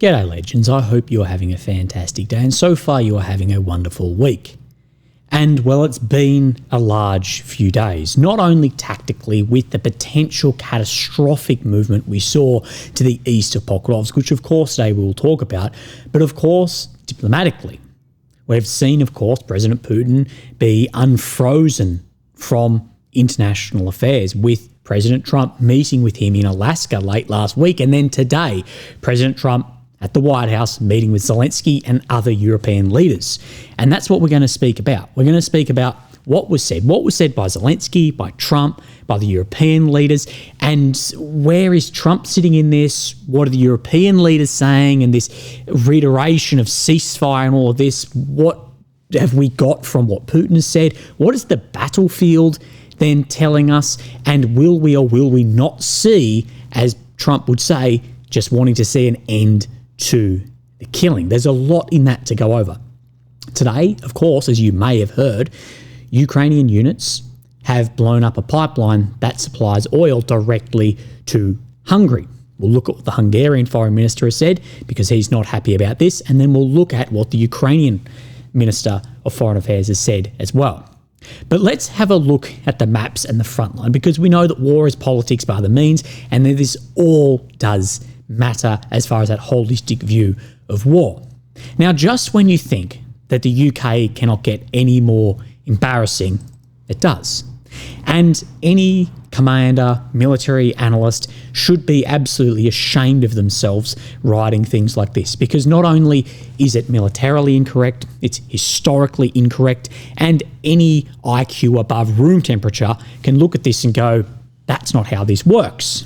G'day legends, I hope you're having a fantastic day and so far you are having a wonderful week. And well, it's been a large few days, not only tactically with the potential catastrophic movement we saw to the east of Pokrovsk, which of course today we will talk about, but of course diplomatically. We've seen, of course, President Putin be unfrozen from international affairs with President Trump meeting with him in Alaska late last week, and then today, President Trump at the White House meeting with Zelensky and other European leaders. And that's what we're going to speak about. We're going to speak about what was said by Zelensky, by Trump, by the European leaders, and where is Trump sitting in this? What are the European leaders saying? And this reiteration of ceasefire and all of this, what have we got from what Putin has said? What is the battlefield then telling us? And will we or will we not see, as Trump would say, just wanting to see an end to the killing? There's a lot in that to go over. Today, of course, as you may have heard, Ukrainian units have blown up a pipeline that supplies oil directly to Hungary. We'll look at what the Hungarian foreign minister has said because he's not happy about this, and then we'll look at what the Ukrainian minister of foreign affairs has said as well. But let's have a look at the maps and the front line, because we know that war is politics by the means, and that this all does matter as far as that holistic view of war. Now, just when you think that the UK cannot get any more embarrassing, it does. And any commander, military analyst should be absolutely ashamed of themselves writing things like this, because not only is it militarily incorrect, it's historically incorrect, and any IQ above room temperature can look at this and go, that's not how this works.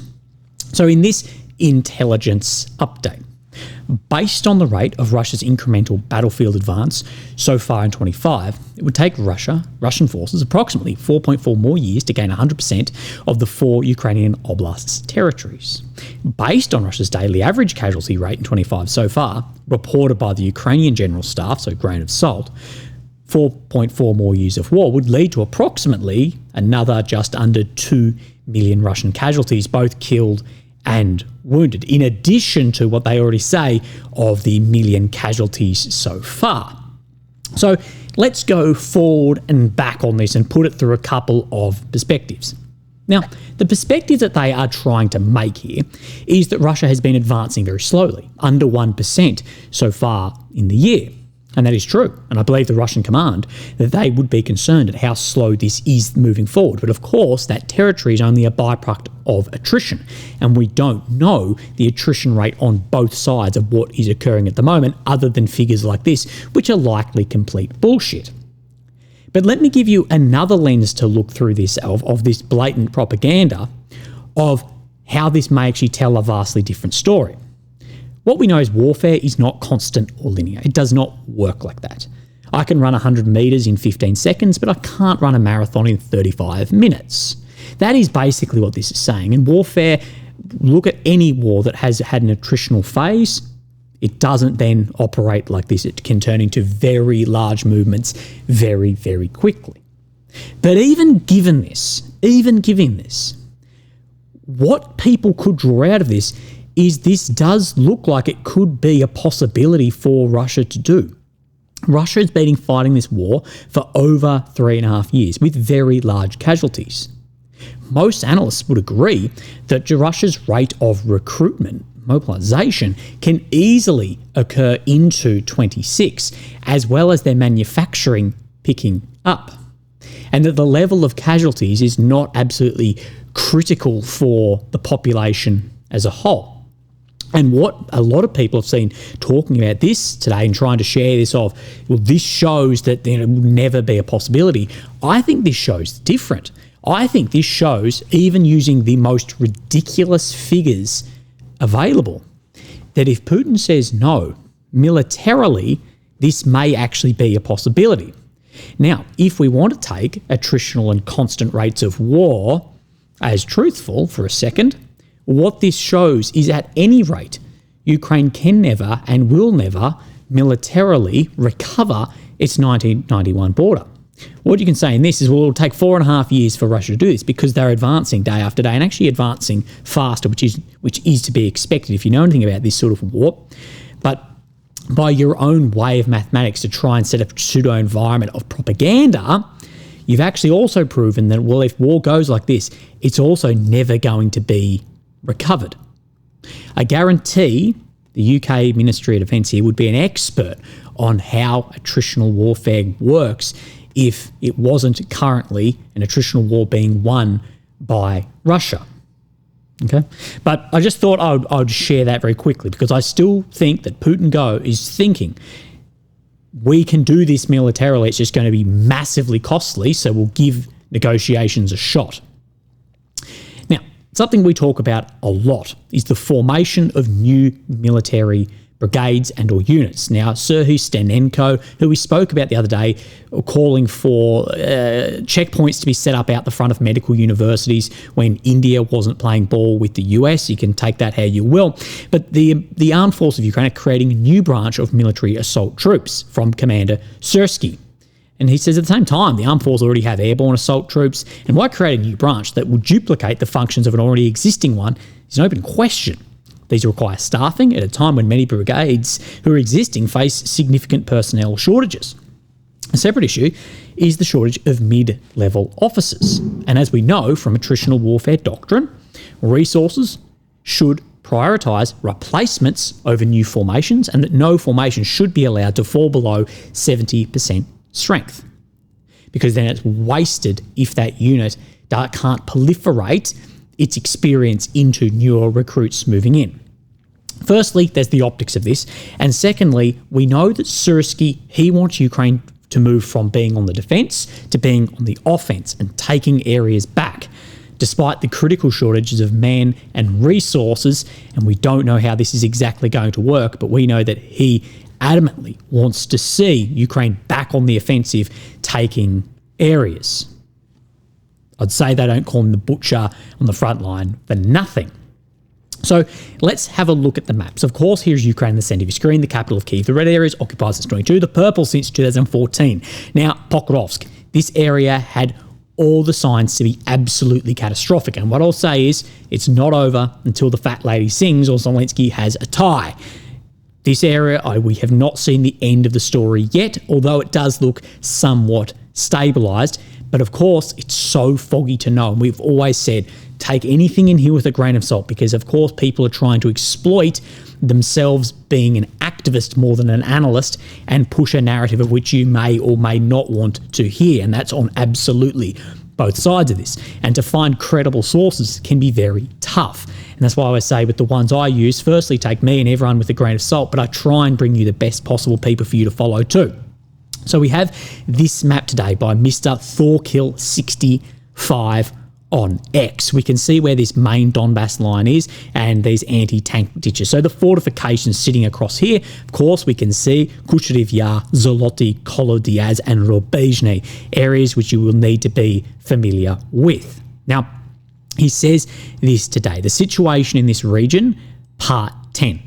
So in this intelligence update, based on the rate of Russia's incremental battlefield advance so far in 25, it would take Russian forces approximately 4.4 more years to gain 100% of the 4 Ukrainian oblasts' territories. Based on Russia's daily average casualty rate in 25 so far, reported by the Ukrainian General Staff, so grain of salt, 4.4 more years of war would lead to approximately another just under 2 million Russian casualties, both killed and wounded, in addition to what they already say of the million casualties so far. So let's go forward and back on this and put it through a couple of perspectives. Now, the perspective that they are trying to make here is that Russia has been advancing very slowly, under 1% so far in the year. And that is true. And I believe the Russian command that they would be concerned at how slow this is moving forward. But of course, that territory is only a byproduct of attrition. And we don't know the attrition rate on both sides of what is occurring at the moment, other than figures like this, which are likely complete bullshit. But let me give you another lens to look through this of this blatant propaganda of how this may actually tell a vastly different story. What we know is warfare is not constant or linear. It does not work like that. I can run 100 meters in 15 seconds, but I can't run a marathon in 35 minutes. That is basically what this is saying. In warfare, look at any war that has had an attritional phase. It doesn't then operate like this. It can turn into very large movements very, very quickly. But even given this, what people could draw out of this is this does look like it could be a possibility for Russia to do. Russia has been fighting this war for over 3.5 years with very large casualties. Most analysts would agree that Russia's rate of recruitment, mobilization, can easily occur into 26, as well as their manufacturing picking up. And that the level of casualties is not absolutely critical for the population as a whole. And what a lot of people have seen talking about this today and trying to share this well, this shows that it will never be a possibility. I think this shows different. I think this shows, even using the most ridiculous figures available, that if Putin says no, militarily, this may actually be a possibility. Now, if we want to take attritional and constant rates of war as truthful for a second, what this shows is at any rate, Ukraine can never and will never militarily recover its 1991 border. What you can say in this is, well, it'll take 4.5 years for Russia to do this because they're advancing day after day and actually advancing faster, which is to be expected if you know anything about this sort of war. But by your own way of mathematics to try and set up a pseudo-environment of propaganda, you've actually also proven that, well, if war goes like this, it's also never going to be recovered. I guarantee the UK Ministry of Defence here would be an expert on how attritional warfare works if it wasn't currently an attritional war being won by Russia. Okay, but I just thought I would share that very quickly, because I still think that Putin is thinking, we can do this militarily, it's just going to be massively costly, so we'll give negotiations a shot. Now, something we talk about a lot is the formation of new military brigades and or units. Now, Serhiy Stenenko, who we spoke about the other day, calling for checkpoints to be set up out the front of medical universities when India wasn't playing ball with the US. You can take that how you will. But the armed force of Ukraine are creating a new branch of military assault troops from Commander Syrsky. And he says at the same time, the armed force already have airborne assault troops, and why create a new branch that would duplicate the functions of an already existing one is an open question. These require staffing at a time when many brigades who are existing face significant personnel shortages. A separate issue is the shortage of mid-level officers. And as we know from attritional warfare doctrine, resources should prioritise replacements over new formations, and that no formation should be allowed to fall below 70% strength, because then it's wasted if that unit can't proliferate its experience into newer recruits moving in. Firstly, there's the optics of this. And secondly, we know that Syrsky, he wants Ukraine to move from being on the defence to being on the offence and taking areas back, despite the critical shortages of man and resources. And we don't know how this is exactly going to work, but we know that he adamantly wants to see Ukraine back on the offensive, taking areas. I'd say they don't call him the butcher on the front line for nothing. So let's have a look at the maps. Of course, here's Ukraine in the centre of your screen, the capital of Kyiv. The red area is occupied since 22, the purple since 2014. Now, Pokrovsk, this area had all the signs to be absolutely catastrophic. And what I'll say is, it's not over until the fat lady sings or Zelensky has a tie. This area, we have not seen the end of the story yet, although it does look somewhat stabilised. But of course, it's so foggy to know. And we've always said, take anything in here with a grain of salt, because of course people are trying to exploit themselves being an activist more than an analyst and push a narrative of which you may or may not want to hear. And that's on absolutely both sides of this. And to find credible sources can be very tough. And that's why I always say with the ones I use, firstly, take me and everyone with a grain of salt, but I try and bring you the best possible people for you to follow too. So we have this map today by Mr. Thorkill65 on X. We can see where this main Donbass line is and these anti-tank ditches. So the fortifications sitting across here, of course, we can see Kucherev Yar, Zoloty, Kolodiaz and Rubezhny, areas which you will need to be familiar with. Now, he says this today, the situation in this region, part 10.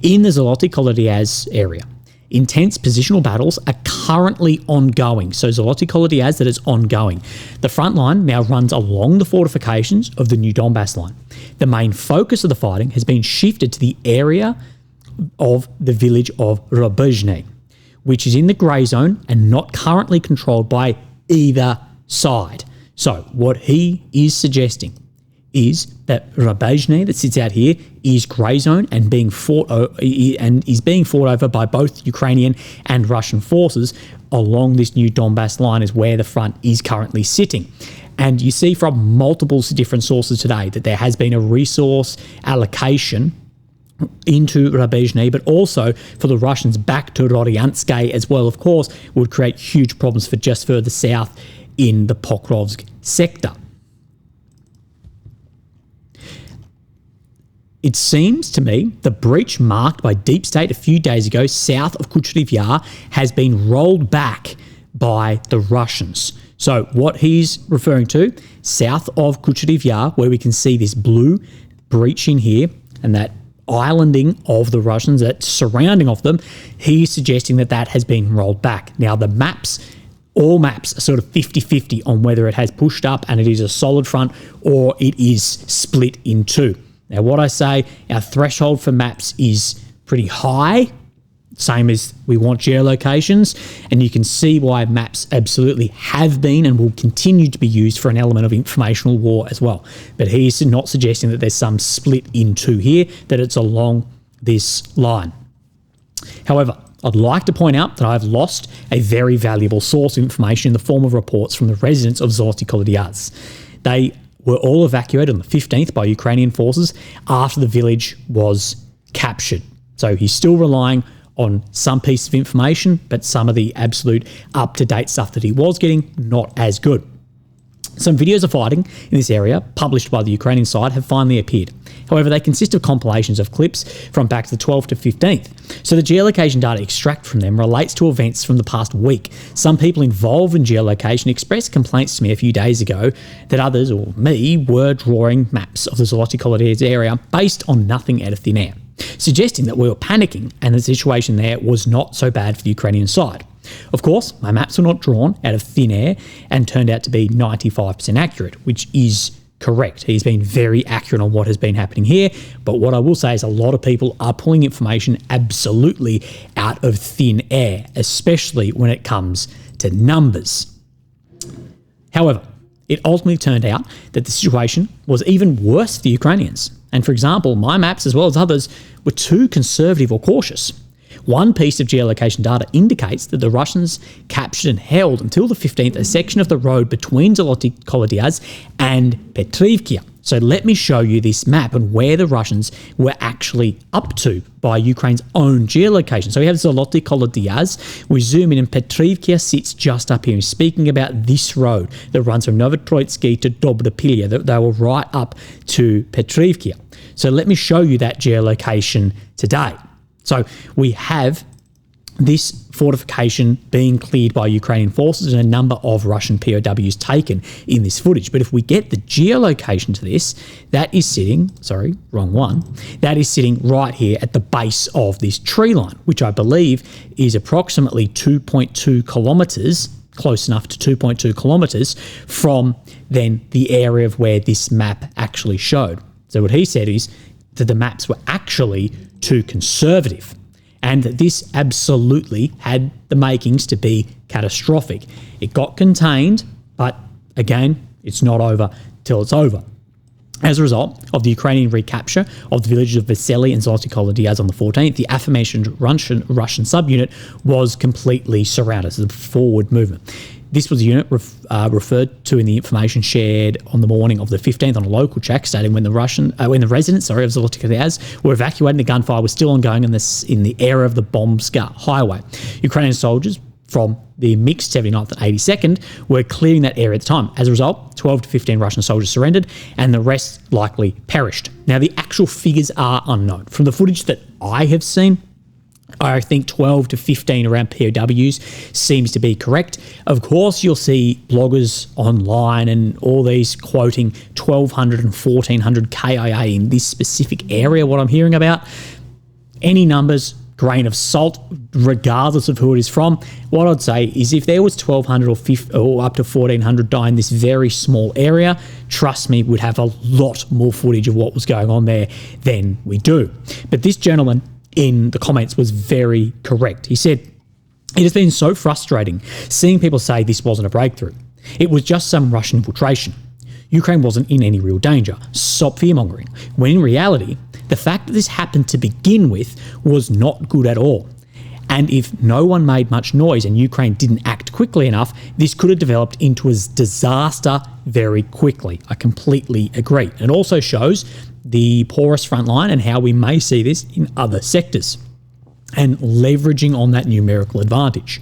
In the Zoloty, Kolodiaz area, intense positional battles are currently ongoing. So Zoloty Kolodiaz, that is ongoing. The front line now runs along the fortifications of the new Donbass line. The main focus of the fighting has been shifted to the area of the village of Rubezhny, which is in the grey zone and not currently controlled by either side. So what he is suggesting is that Rubezhny, that sits out here, is grey zone and being fought over by both Ukrainian and Russian forces along this new Donbass line is where the front is currently sitting. And you see from multiple different sources today that there has been a resource allocation into Rubezhny, but also for the Russians back to Rodianske as well, of course, would create huge problems for just further south in the Pokrovsk sector. It seems to me the breach marked by Deep State a few days ago south of Kucherev Yar has been rolled back by the Russians. So what he's referring to, south of Kucherev Yar, where we can see this blue breach in here and that islanding of the Russians, that surrounding of them, he's suggesting that that has been rolled back. Now the maps, all maps are sort of 50-50 on whether it has pushed up and it is a solid front or it is split in two. Now, what I say, our threshold for maps is pretty high, same as we want geolocations, and you can see why maps absolutely have been and will continue to be used for an element of informational war as well. But he's not suggesting that there's some split in two here, that it's along this line. However, I'd like to point out that I've lost a very valuable source of information in the form of reports from the residents of Zoloty Kolyadz. They were all evacuated on the 15th by Ukrainian forces after the village was captured. So he's still relying on some piece of information, but some of the absolute up-to-date stuff that he was getting, not as good. Some videos of fighting in this area, published by the Ukrainian side, have finally appeared. However, they consist of compilations of clips from back to the 12th to 15th. So the geolocation data extracted from them relates to events from the past week. Some people involved in geolocation expressed complaints to me a few days ago that others, or me, were drawing maps of the Zoloty Kolyadz area based on nothing out of thin air, suggesting that we were panicking and the situation there was not so bad for the Ukrainian side. Of course, my maps were not drawn out of thin air and turned out to be 95% accurate, which is correct. He's been very accurate on what has been happening here, but what I will say is a lot of people are pulling information absolutely out of thin air, especially when it comes to numbers. However, it ultimately turned out that the situation was even worse for the Ukrainians. And for example, my maps, as well as others, were too conservative or cautious. One piece of geolocation data indicates that the Russians captured and held until the 15th a section of the road between Zoloty Kolyadz and Petrivka. So let me show you this map and where the Russians were actually up to by Ukraine's own geolocation. So we have Zoloty Kolyadz. We zoom in and Petrivka sits just up here. He's speaking about this road that runs from Novotroitsky to Dobropilya. They were right up to Petrivka. So let me show you that geolocation today. So we have this fortification being cleared by Ukrainian forces and a number of Russian POWs taken in this footage. But if we get the geolocation to this, that is sitting, sorry, wrong one, that is sitting right here at the base of this tree line, which I believe is approximately 2.2 kilometres, close enough to 2.2 kilometres from then the area of where this map actually showed. So what he said is that the maps were actually too conservative and that this absolutely had the makings to be catastrophic. It got contained, but again, it's not over till it's over. As a result of the Ukrainian recapture of the villages of Vesely and Zoloty Kolyadz on the 14th, the aforementioned Russian subunit was completely surrounded. So the forward movement. This was a unit referred to in the information shared on the morning of the 15th on a local check, stating when the residents of Zoloty Kolyadz were evacuated, the gunfire was still ongoing in the area of the Bombska highway. Ukrainian soldiers from the mixed 79th and 82nd were clearing that area at the time. As a result, 12 to 15 Russian soldiers surrendered and the rest likely perished. Now, the actual figures are unknown. From the footage that I have seen, I think 12 to 15 around POWs seems to be correct. Of course, you'll see bloggers online and all these quoting 1,200 and 1,400 KIA in this specific area, what I'm hearing about. Any numbers, grain of salt, regardless of who it is from. What I'd say is if there was 1,200 or up to 1,400 die in this very small area, trust me, we'd have a lot more footage of what was going on there than we do. But this gentleman in the comments was very correct. He said, "It has been so frustrating seeing people say this wasn't a breakthrough. It was just some Russian infiltration. Ukraine wasn't in any real danger. Stop fear-mongering." When in reality, the fact that this happened to begin with was not good at all. And if no one made much noise and Ukraine didn't act quickly enough, this could have developed into a disaster very quickly. I completely agree. It also shows the porous front line and how we may see this in other sectors and leveraging on that numerical advantage.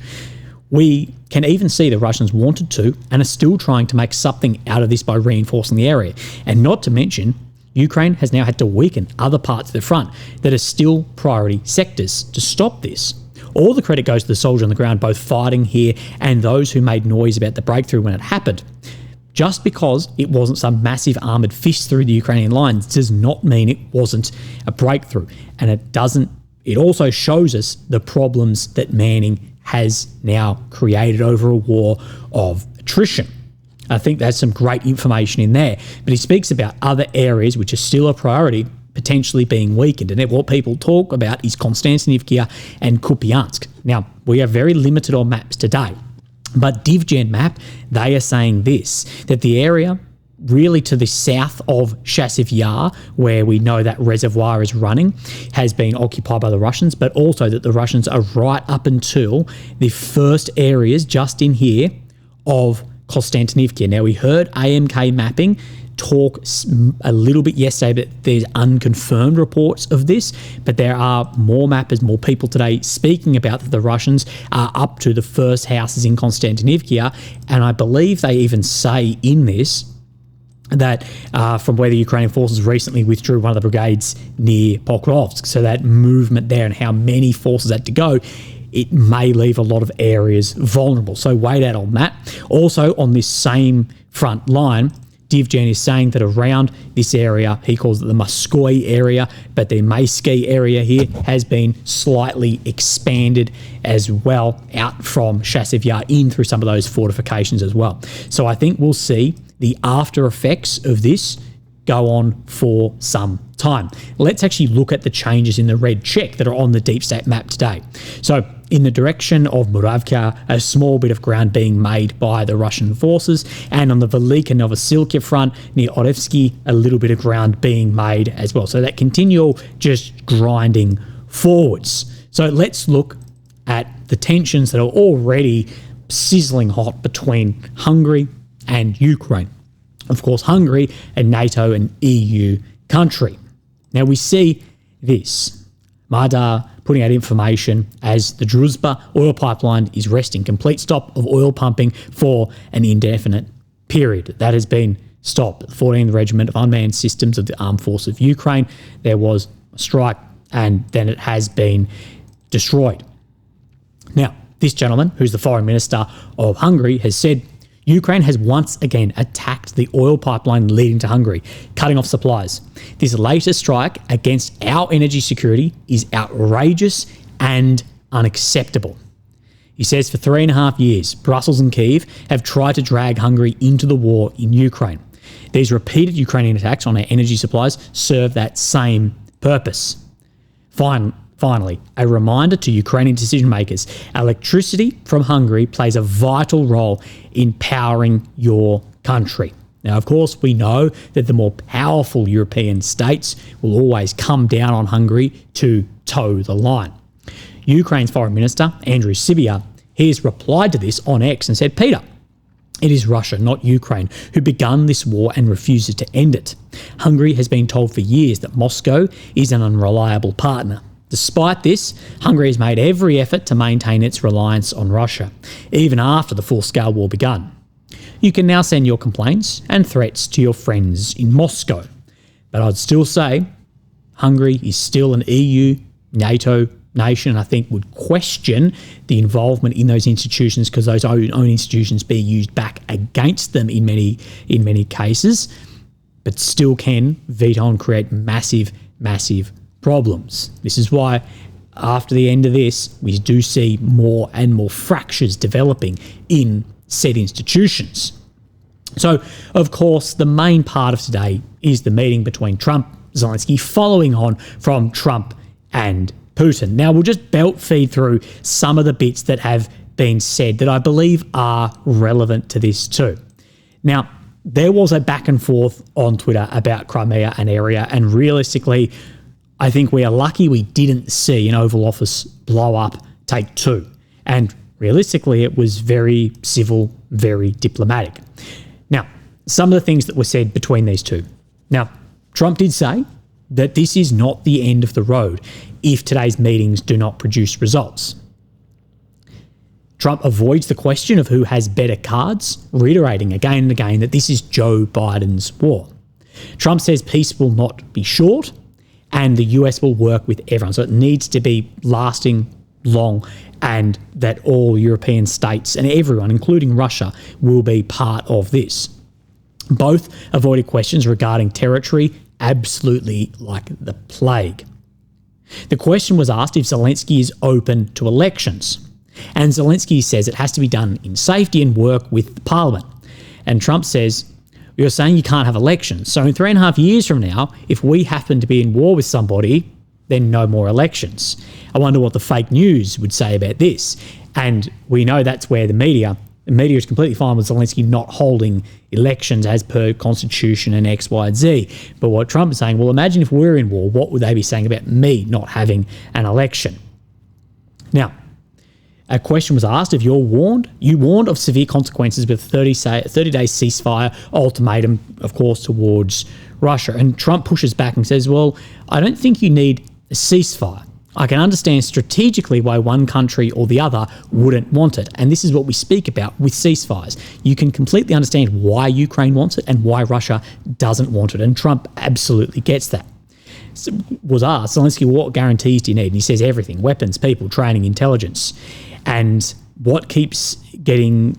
We can even see the Russians wanted to and are still trying to make something out of this by reinforcing the area. And not to mention, Ukraine has now had to weaken other parts of the front that are still priority sectors to stop this. All the credit goes to the soldier on the ground, both fighting here and those who made noise about the breakthrough when it happened. Just because it wasn't some massive armoured fist through the Ukrainian lines does not mean it wasn't a breakthrough. And it also shows us the problems that Manning has now created over a war of attrition. I think there's some great information in there. But he speaks about other areas which are still a priority potentially being weakened. And what people talk about is Konstantinivka and Kupiansk. Now, we are very limited on maps today, but DivGen map, they are saying this, that the area really to the south of Chasiv Yar, where we know that reservoir is running, has been occupied by the Russians, but also that the Russians are right up until the first areas just in here of Konstantinivka. Now, we heard AMK mapping talk a little bit yesterday, but there's unconfirmed reports of this, but there are more mappers, more people today speaking about that the Russians are up to the first houses in Konstantinivka, and I believe they even say in this that from where the Ukrainian forces recently withdrew one of the brigades near Pokrovsk, so that movement there and how many forces had to go, it may leave a lot of areas vulnerable. So wait out on that. Also on this same front line, DivGen is saying that around this area, he calls it the Moskoy area, but the Maysky area here has been slightly expanded as well out from Chasiv Yar in through some of those fortifications as well. So I think we'll see the after effects of this go on for some time. Let's actually look at the changes in the red check that are on the deep state map today. So in the direction of Muravka, a small bit of ground being made by the Russian forces, and on the Velika Novosilka front near Orevsky, a little bit of ground being made as well. So that continual just grinding forwards. So let's look at the tensions that are already sizzling hot between Hungary and Ukraine. Of course, Hungary, a NATO and EU country. Now we see this. Madar putting out information as the Druzhba oil pipeline is resting. Complete stop of oil pumping for an indefinite period. That has been stopped. The 14th Regiment of Unmanned Systems of the Armed Forces of Ukraine, there was a strike and then it has been destroyed. Now, this gentleman, who's the Foreign Minister of Hungary, has said Ukraine has once again attacked the oil pipeline leading to Hungary, cutting off supplies. This latest strike against our energy security is outrageous and unacceptable. He says for 3.5 years, Brussels and Kyiv have tried to drag Hungary into the war in Ukraine. These repeated Ukrainian attacks on our energy supplies serve that same purpose. Finally, a reminder to Ukrainian decision makers, electricity from Hungary plays a vital role in powering your country. Now, of course, we know that the more powerful European states will always come down on Hungary to toe the line. Ukraine's Foreign Minister, Andrew Sybiha, he has replied to this on X and said, Peter, it is Russia, not Ukraine, who begun this war and refuses to end it. Hungary has been told for years that Moscow is an unreliable partner. Despite this, Hungary has made every effort to maintain its reliance on Russia, even after the full-scale war began. You can now send your complaints and threats to your friends in Moscow. But I'd still say Hungary is still an EU, NATO nation, and I think would question the involvement in those institutions because those own institutions be used back against them in many cases, but still can veto and create massive problems. This is why after the end of this, we do see more and more fractures developing in said institutions. So, of course, the main part of today is the meeting between Trump and Zelensky, following on from Trump and Putin. Now, we'll just belt feed through some of the bits that have been said that I believe are relevant to this too. Now, there was a back and forth on Twitter about Crimea and area, and realistically, I think we are lucky we didn't see an Oval Office blow up take two. And realistically, it was very civil, very diplomatic. Now, some of the things that were said between these two. Now, Trump did say that this is not the end of the road if today's meetings do not produce results. Trump avoids the question of who has better cards, reiterating again and again that this is Joe Biden's war. Trump says peace will not be short, and the US will work with everyone. So it needs to be lasting, long, and that all European states and everyone, including Russia, will be part of this. Both avoided questions regarding territory absolutely like the plague. The question was asked if Zelensky is open to elections. And Zelensky says it has to be done in safety and work with the parliament. And Trump says, You're saying you can't have elections. So in 3.5 years from now, if we happen to be in war with somebody, then no more elections. I wonder what the fake news would say about this. And we know that's where the media is completely fine with Zelensky not holding elections as per constitution and X, Y, and Z. But what Trump is saying, well, imagine if we're in war, what would they be saying about me not having an election? Now, a question was asked if you warned of severe consequences with a 30-day ceasefire ultimatum, of course, towards Russia. And Trump pushes back and says, well, I don't think you need a ceasefire. I can understand strategically why one country or the other wouldn't want it. And this is what we speak about with ceasefires. You can completely understand why Ukraine wants it and why Russia doesn't want it. And Trump absolutely gets that. Was asked, Zelensky, what guarantees do you need? And he says everything: weapons, people, training, intelligence. And what keeps getting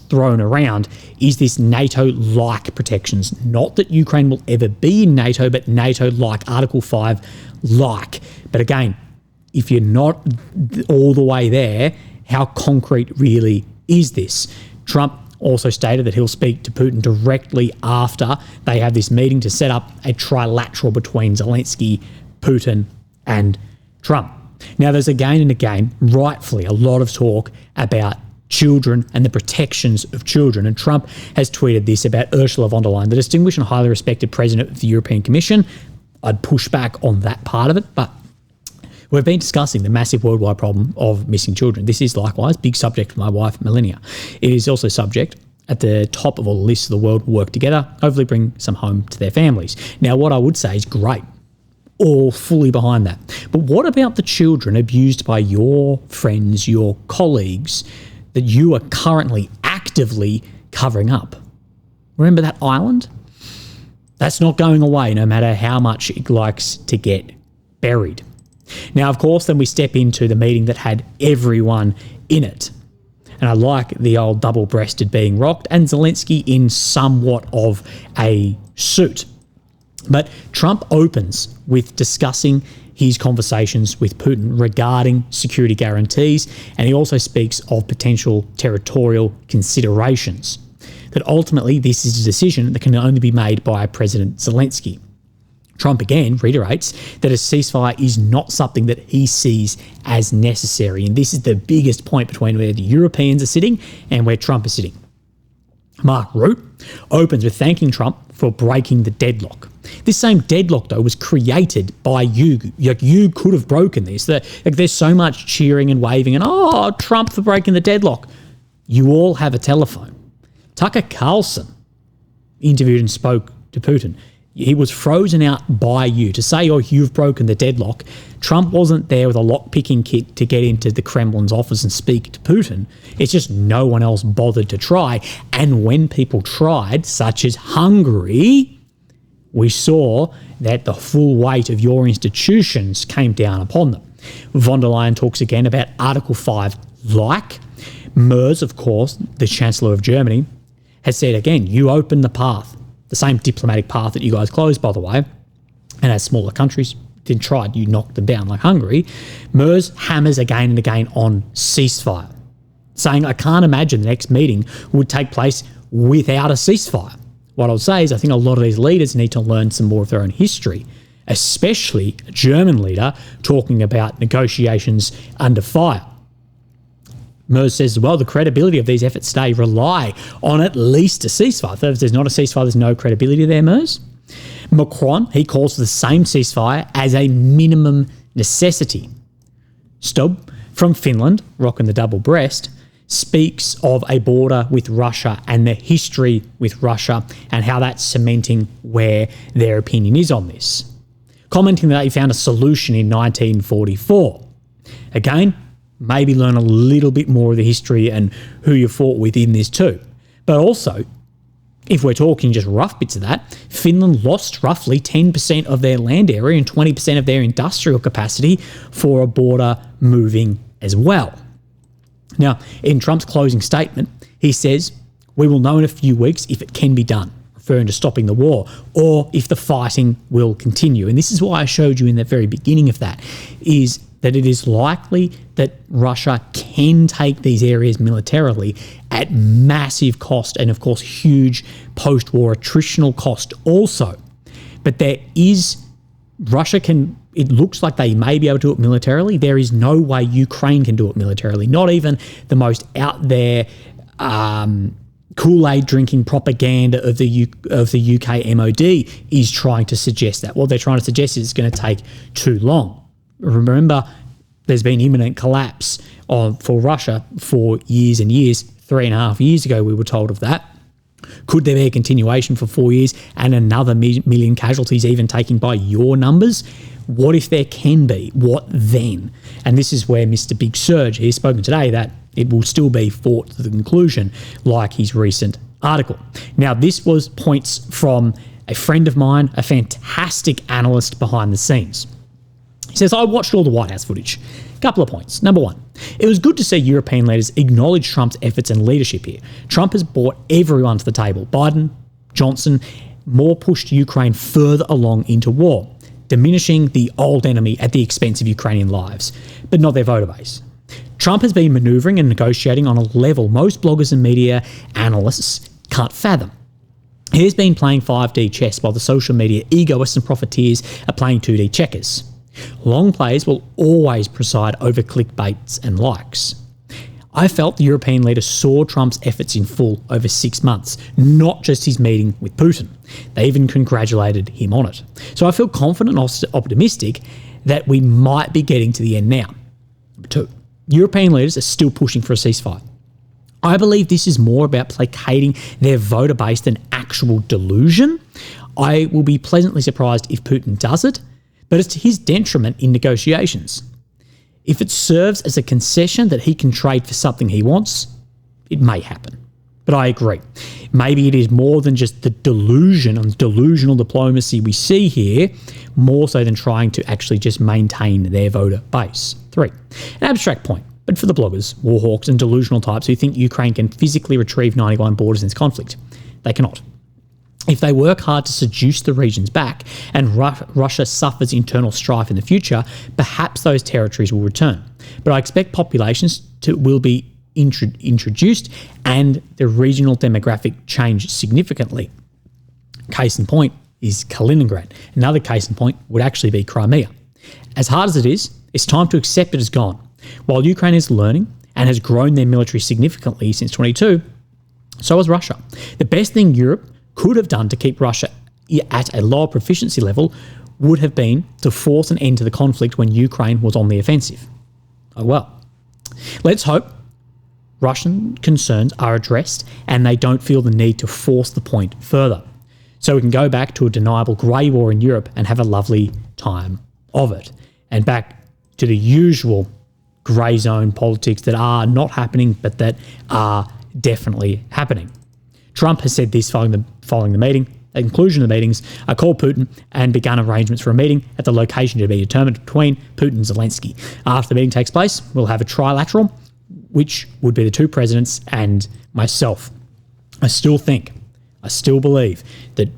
thrown around is this NATO-like protections. Not that Ukraine will ever be in NATO, but NATO-like, Article 5-like. But again, if you're not all the way there, how concrete really is this? Trump also stated that he'll speak to Putin directly after they have this meeting to set up a trilateral between Zelensky, Putin, and Trump. Now, there's again and again, rightfully, a lot of talk about children and the protections of children. And Trump has tweeted this about Ursula von der Leyen, the distinguished and highly respected president of the European Commission. I'd push back on that part of it, but we've been discussing the massive worldwide problem of missing children. This is likewise a big subject for my wife, Melania. It is also subject at the top of all the lists of the world work together, hopefully bring some home to their families. Now, what I would say is great. All fully behind that. But what about the children abused by your friends, your colleagues, that you are currently actively covering up? Remember that island? That's not going away no matter how much it likes to get buried. Now, of course, then we step into the meeting that had everyone in it. And I like the old double-breasted being rocked and Zelensky in somewhat of a suit. But Trump opens with discussing his conversations with Putin regarding security guarantees, and he also speaks of potential territorial considerations. That ultimately this is a decision that can only be made by President Zelensky. Trump again reiterates that a ceasefire is not something that he sees as necessary, and this is the biggest point between where the Europeans are sitting and where Trump is sitting. Mark Rutte opens with thanking Trump for breaking the deadlock. This same deadlock, though, was created by you. You could have broken this. There's so much cheering and waving and, oh, Trump for breaking the deadlock. You all have a telephone. Tucker Carlson interviewed and spoke to Putin. He was frozen out by you. To say, oh, you've broken the deadlock, Trump wasn't there with a lock-picking kit to get into the Kremlin's office and speak to Putin. It's just no one else bothered to try. And when people tried, such as Hungary, we saw that the full weight of your institutions came down upon them. Von der Leyen talks again about Article 5-like. Merz, of course, the Chancellor of Germany, has said again, you open the path. The same diplomatic path that you guys closed, by the way, and as smaller countries did tried, you knocked them down like Hungary. Merz hammers again and again on ceasefire, saying, I can't imagine the next meeting would take place without a ceasefire. What I'll say is I think a lot of these leaders need to learn some more of their own history, especially a German leader talking about negotiations under fire. Merz says, well, the credibility of these efforts today rely on at least a ceasefire. So if there's not a ceasefire, there's no credibility there, Merz. Macron, he calls for the same ceasefire as a minimum necessity. Stubb from Finland, rocking the double breast, speaks of a border with Russia and the history with Russia and how that's cementing where their opinion is on this, commenting that he found a solution in 1944. Again, maybe learn a little bit more of the history and who you fought with in this too. But also, if we're talking just rough bits of that, Finland lost roughly 10% of their land area and 20% of their industrial capacity for a border moving as well. Now, in Trump's closing statement, he says, we will know in a few weeks if it can be done, referring to stopping the war, or if the fighting will continue. And this is why I showed you in the very beginning of that, is that it is likely that Russia can take these areas militarily at massive cost and, of course, huge post-war attritional cost also. But it looks like they may be able to do it militarily. There is no way Ukraine can do it militarily. Not even the most out there Kool-Aid drinking propaganda of the UK MOD is trying to suggest that. What they're trying to suggest is it's going to take too long. Remember, there's been imminent collapse for Russia for years and years. 3.5 years ago, we were told of that. Could there be a continuation for 4 years and another million casualties even taken by your numbers? What if there can be? What then? And this is where Mr. Big Surge has spoken today that it will still be fought to the conclusion, like his recent article. Now, this was points from a friend of mine, a fantastic analyst behind the scenes. He says, I watched all the White House footage. Couple of points. Number one, it was good to see European leaders acknowledge Trump's efforts and leadership here. Trump has brought everyone to the table. Biden, Johnson, more pushed Ukraine further along into war, diminishing the old enemy at the expense of Ukrainian lives, but not their voter base. Trump has been manoeuvring and negotiating on a level most bloggers and media analysts can't fathom. He has been playing 5D chess while the social media egoists and profiteers are playing 2D checkers. Long plays will always preside over clickbaits and likes. I felt the European leaders saw Trump's efforts in full over 6 months, not just his meeting with Putin. They even congratulated him on it. So I feel confident and optimistic that we might be getting to the end now. Number two, European leaders are still pushing for a ceasefire. I believe this is more about placating their voter base than actual delusion. I will be pleasantly surprised if Putin does it, but it's to his detriment in negotiations. If it serves as a concession that he can trade for something he wants, it may happen. But I agree. Maybe it is more than just the delusion and delusional diplomacy we see here, more so than trying to actually just maintain their voter base. 3, an abstract point, but for the bloggers, warhawks and delusional types who think Ukraine can physically retrieve 91 borders in this conflict. They cannot. If they work hard to seduce the regions back and Russia suffers internal strife in the future, perhaps those territories will return. But I expect populations will be introduced and the regional demographic change significantly. Case in point is Kaliningrad. Another case in point would actually be Crimea. As hard as it is, it's time to accept it as gone. While Ukraine is learning and has grown their military significantly since 22, so has Russia. The best thing Europe could have done to keep Russia at a lower proficiency level would have been to force an end to the conflict when Ukraine was on the offensive. Oh well. Let's hope Russian concerns are addressed and they don't feel the need to force the point further, so we can go back to a deniable grey war in Europe and have a lovely time of it, and back to the usual grey zone politics that are not happening but that are definitely happening. Trump has said this following the meeting. At the conclusion of the meetings, I called Putin and begun arrangements for a meeting at the location to be determined between Putin and Zelensky. After the meeting takes place, we'll have a trilateral, which would be the two presidents and myself. I still believe that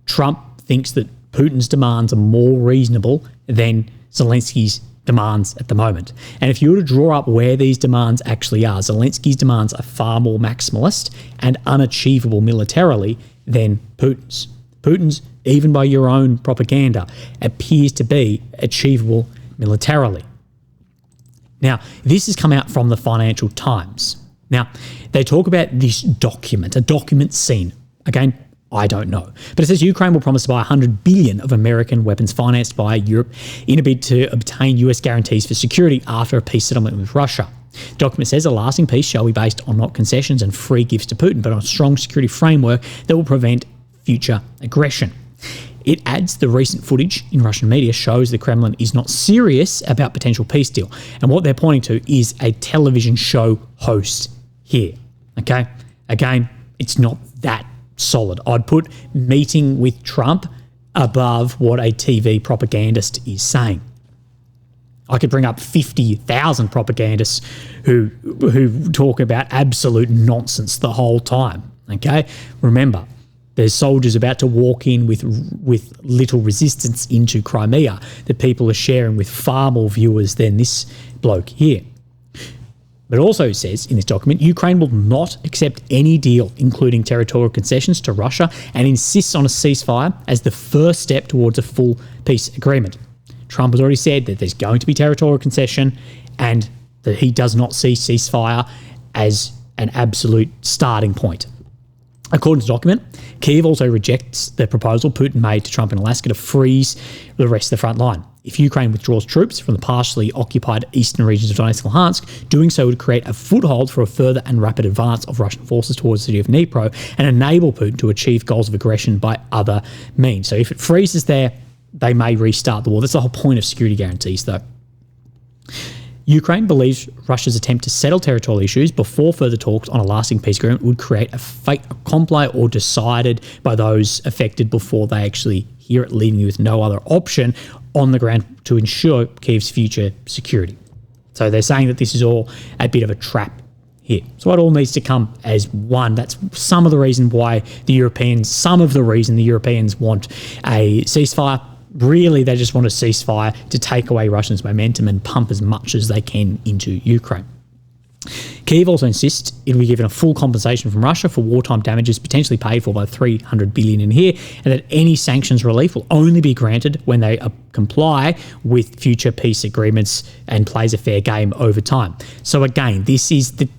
Trump thinks that Putin's demands are more reasonable than Zelensky's demands at the moment. And if you were to draw up where these demands actually are, Zelensky's demands are far more maximalist and unachievable militarily than Putin's. Putin's, even by your own propaganda, appears to be achievable militarily. Now, this has come out from the Financial Times. Now, they talk about this document, a document seen. Again, I don't know. But it says Ukraine will promise to buy 100 billion of American weapons financed by Europe in a bid to obtain US guarantees for security after a peace settlement with Russia. The document says a lasting peace shall be based on not concessions and free gifts to Putin, but on a strong security framework that will prevent future aggression. It adds the recent footage in Russian media shows the Kremlin is not serious about potential peace deal. And what they're pointing to is a television show host here. Okay? Again, it's not that solid. I'd put meeting with Trump above what a TV propagandist is saying. I could bring up 50,000 propagandists who talk about absolute nonsense the whole time. Okay? Remember, There's soldiers about to walk in with little resistance into Crimea that people are sharing with far more viewers than this bloke here. But it also says in this document, Ukraine will not accept any deal, including territorial concessions to Russia, and insists on a ceasefire as the first step towards a full peace agreement. Trump has already said that there's going to be territorial concession and that he does not see ceasefire as an absolute starting point. According to the document, Kyiv also rejects the proposal Putin made to Trump in Alaska to freeze the rest of the front line. If Ukraine withdraws troops from the partially occupied eastern regions of Donetsk and Luhansk, doing so would create a foothold for a further and rapid advance of Russian forces towards the city of Dnipro and enable Putin to achieve goals of aggression by other means. So if it freezes there, they may restart the war. That's the whole point of security guarantees, though. Ukraine believes Russia's attempt to settle territorial issues before further talks on a lasting peace agreement would create a fait accompli or decided by those affected before they actually hear it, leaving you with no other option on the ground to ensure Kyiv's future security. So they're saying that this is all a bit of a trap here. So it all needs to come as one. That's some of the reason why the Europeans want a ceasefire. Really, they just want a ceasefire to take away Russians' momentum and pump as much as they can into Ukraine. Kyiv also insists it will be given a full compensation from Russia for wartime damages potentially paid for by $300 billion in here, and that any sanctions relief will only be granted when they comply with future peace agreements and plays a fair game over time. So again, this is the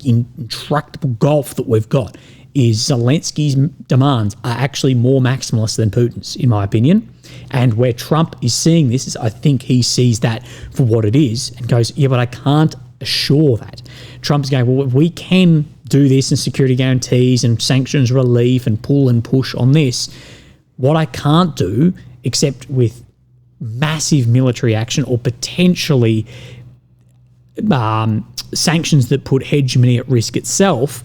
intractable gulf that we've got, is Zelensky's demands are actually more maximalist than Putin's, in my opinion. And where Trump is seeing this is I think he sees that for what it is and goes, yeah, but I can't assure that. Trump's going, well, we can do this and security guarantees and sanctions relief and pull and push on this. What I can't do, except with massive military action or potentially sanctions that put hegemony at risk itself,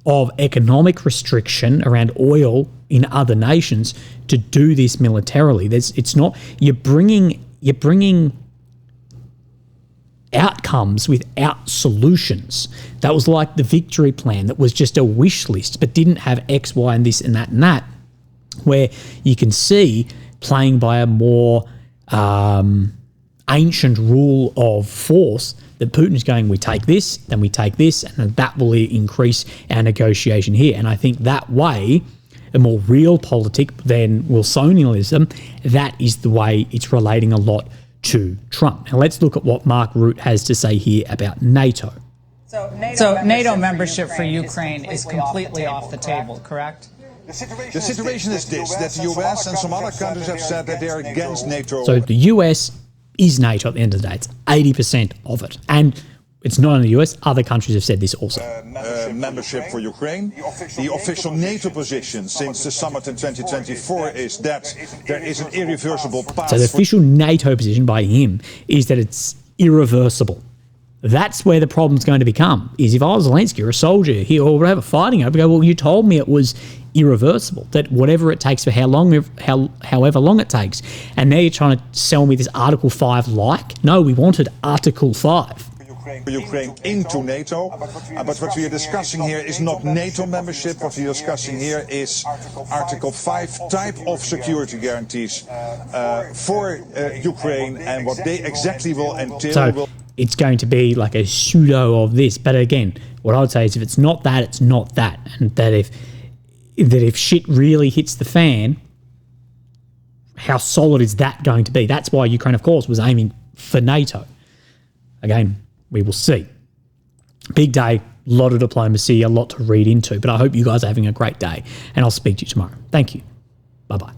of economic restriction around oil in other nations, to do this militarily. You're bringing outcomes without solutions. That was like the victory plan that was just a wish list but didn't have X, Y, and this and that, where you can see playing by a more ancient rule of force that Putin's going, we take this, then we take this, and then that will increase our negotiation here. And I think that way, a more real politic than Wilsonianism, that is the way it's relating a lot to Trump. Now let's look at what Mark Root has to say here about NATO. So NATO membership for Ukraine is completely off the table, correct? The situation is this, that the US and some other countries have said that they are against NATO. So the US is NATO at the end of the day. It's 80% of it. And it's not only the US, other countries have said this also. Membership for Ukraine. The official NATO position since the summit in 2024 is that there is an irreversible path. So the official NATO position by him is that it's irreversible. That's where the problem's going to become, is if I was Zelensky or a soldier here or whatever fighting, I'd go, well, you told me it was irreversible, that whatever it takes for however long it takes. And now you're trying to sell me this Article 5 like. No, we wanted Article 5. Ukraine into NATO, but what we are discussing here is not NATO membership. What we are discussing here is Article 5 type of security guarantees for Ukraine, and what they exactly will entail. So it's going to be like a pseudo of this. But again, what I would say is if it's not that, it's not that. And that if shit really hits the fan, how solid is that going to be? That's why Ukraine, of course, was aiming for NATO. Again, we will see. Big day, a lot of diplomacy, a lot to read into. But I hope you guys are having a great day. And I'll speak to you tomorrow. Thank you. Bye-bye.